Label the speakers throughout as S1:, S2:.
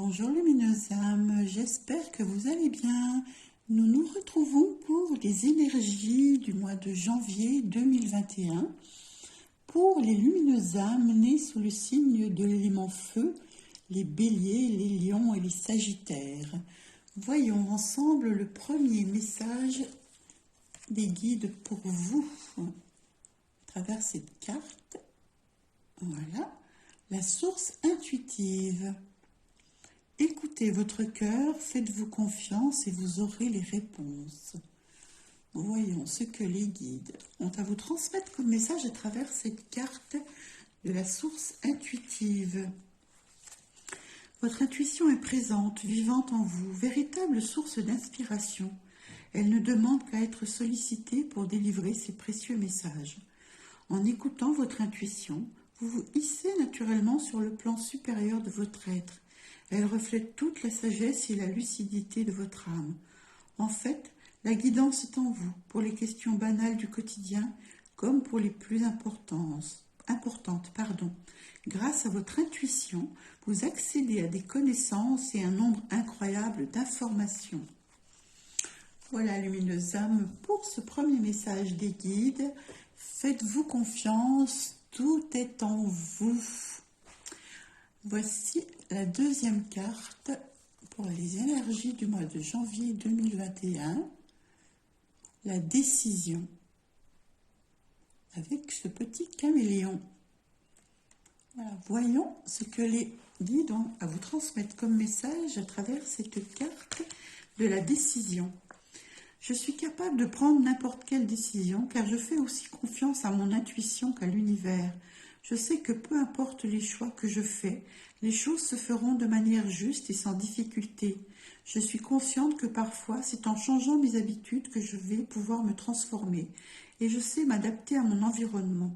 S1: Bonjour lumineuses âmes, j'espère que vous allez bien. Nous nous retrouvons pour les énergies du mois de janvier 2021 pour les lumineuses âmes nées sous le signe de l'élément feu, les béliers, les lions et les sagittaires. Voyons ensemble le premier message des guides pour vous à travers cette carte. Voilà, la source intuitive. Écoutez votre cœur, faites-vous confiance et vous aurez les réponses. Voyons ce que les guides ont à vous transmettre comme message à travers cette carte de la source intuitive. Votre intuition est présente, vivante en vous, véritable source d'inspiration. Elle ne demande qu'à être sollicitée pour délivrer ses précieux messages. En écoutant votre intuition, vous vous hissez naturellement sur le plan supérieur de votre être. Elle reflète toute la sagesse et la lucidité de votre âme. En fait, la guidance est en vous, pour les questions banales du quotidien, comme pour les plus importantes. Grâce à votre intuition, vous accédez à des connaissances et un nombre incroyable d'informations. Voilà, lumineuses âmes, pour ce premier message des guides. Faites-vous confiance, tout est en vous. Voici la deuxième carte pour les énergies du mois de janvier 2021. La décision. Avec ce petit caméléon. Voilà, voyons ce que les guides ont à vous transmettre comme message à travers cette carte de la décision. Je suis capable de prendre n'importe quelle décision car je fais aussi confiance à mon intuition qu'à l'univers. Je sais que peu importe les choix que je fais, les choses se feront de manière juste et sans difficulté. Je suis consciente que parfois, c'est en changeant mes habitudes que je vais pouvoir me transformer et je sais m'adapter à mon environnement.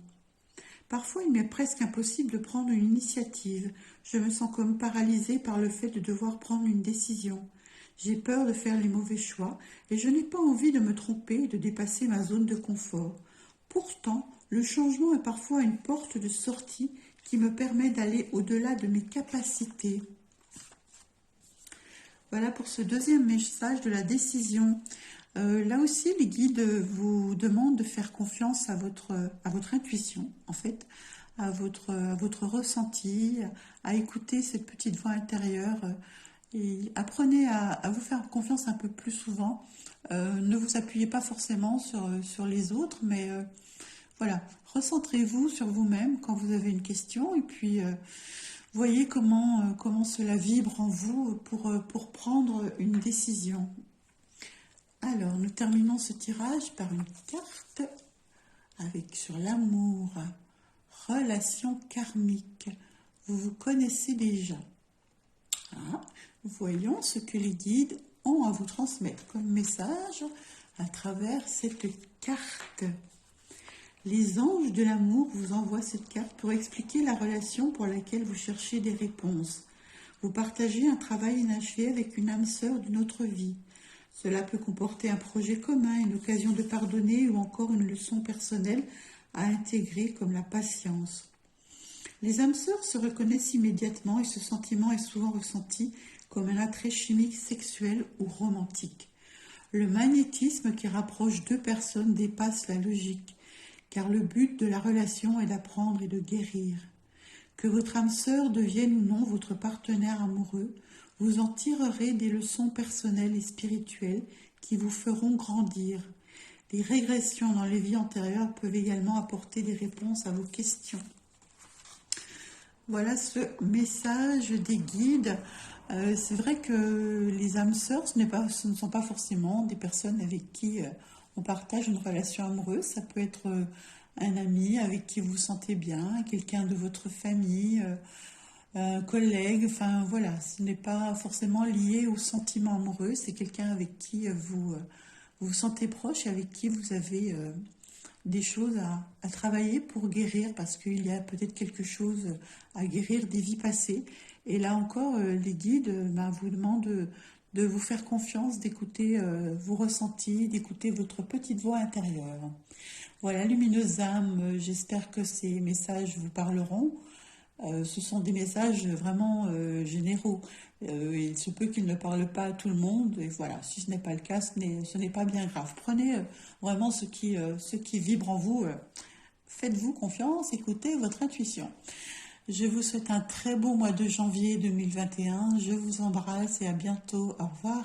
S1: Parfois, il m'est presque impossible de prendre une initiative. Je me sens comme paralysée par le fait de devoir prendre une décision. J'ai peur de faire les mauvais choix et je n'ai pas envie de me tromper et de dépasser ma zone de confort. Pourtant, le changement est parfois une porte de sortie qui me permet d'aller au-delà de mes capacités. Voilà pour ce deuxième message de la décision. Là aussi, les guides vous demandent de faire confiance à votre intuition, en fait, à votre ressenti, à écouter cette petite voix intérieure. Et apprenez à vous faire confiance un peu plus souvent. Ne vous appuyez pas forcément sur les autres, mais voilà, recentrez-vous sur vous-même quand vous avez une question et puis voyez comment cela vibre en vous pour prendre une décision. Alors, nous terminons ce tirage par une carte avec sur l'amour, relation karmique. Vous vous connaissez déjà. Voilà. Voyons ce que les guides ont à vous transmettre comme message à travers cette carte. Les anges de l'amour vous envoient cette carte pour expliquer la relation pour laquelle vous cherchez des réponses. Vous partagez un travail inachevé avec une âme sœur d'une autre vie. Cela peut comporter un projet commun, une occasion de pardonner ou encore une leçon personnelle à intégrer comme la patience. Les âmes sœurs se reconnaissent immédiatement et ce sentiment est souvent ressenti comme un attrait chimique, sexuel ou romantique. Le magnétisme qui rapproche deux personnes dépasse la logique, car le but de la relation est d'apprendre et de guérir. Que votre âme sœur devienne ou non votre partenaire amoureux, vous en tirerez des leçons personnelles et spirituelles qui vous feront grandir. Les régressions dans les vies antérieures peuvent également apporter des réponses à vos questions. Voilà ce message des guides. C'est vrai que les âmes sœurs, ce ne sont pas forcément des personnes avec qui on partage une relation amoureuse. Ça peut être un ami avec qui vous vous sentez bien, quelqu'un de votre famille, un collègue. Enfin voilà, ce n'est pas forcément lié au sentiment amoureux. C'est quelqu'un avec qui vous vous sentez proche et avec qui vous avez des choses à travailler pour guérir parce qu'il y a peut-être quelque chose à guérir des vies passées. Et là encore, les guides vous demandent de vous faire confiance, d'écouter vos ressentis, d'écouter votre petite voix intérieure. Voilà, lumineuses âmes, j'espère que ces messages vous parleront. Ce sont des messages vraiment généraux. Il se peut qu'ils ne parlent pas à tout le monde, et voilà, si ce n'est pas le cas, ce n'est pas bien grave. Prenez vraiment ce qui vibre en vous. Faites-vous confiance, écoutez votre intuition. Je vous souhaite un très beau mois de janvier 2021. Je vous embrasse et à bientôt. Au revoir.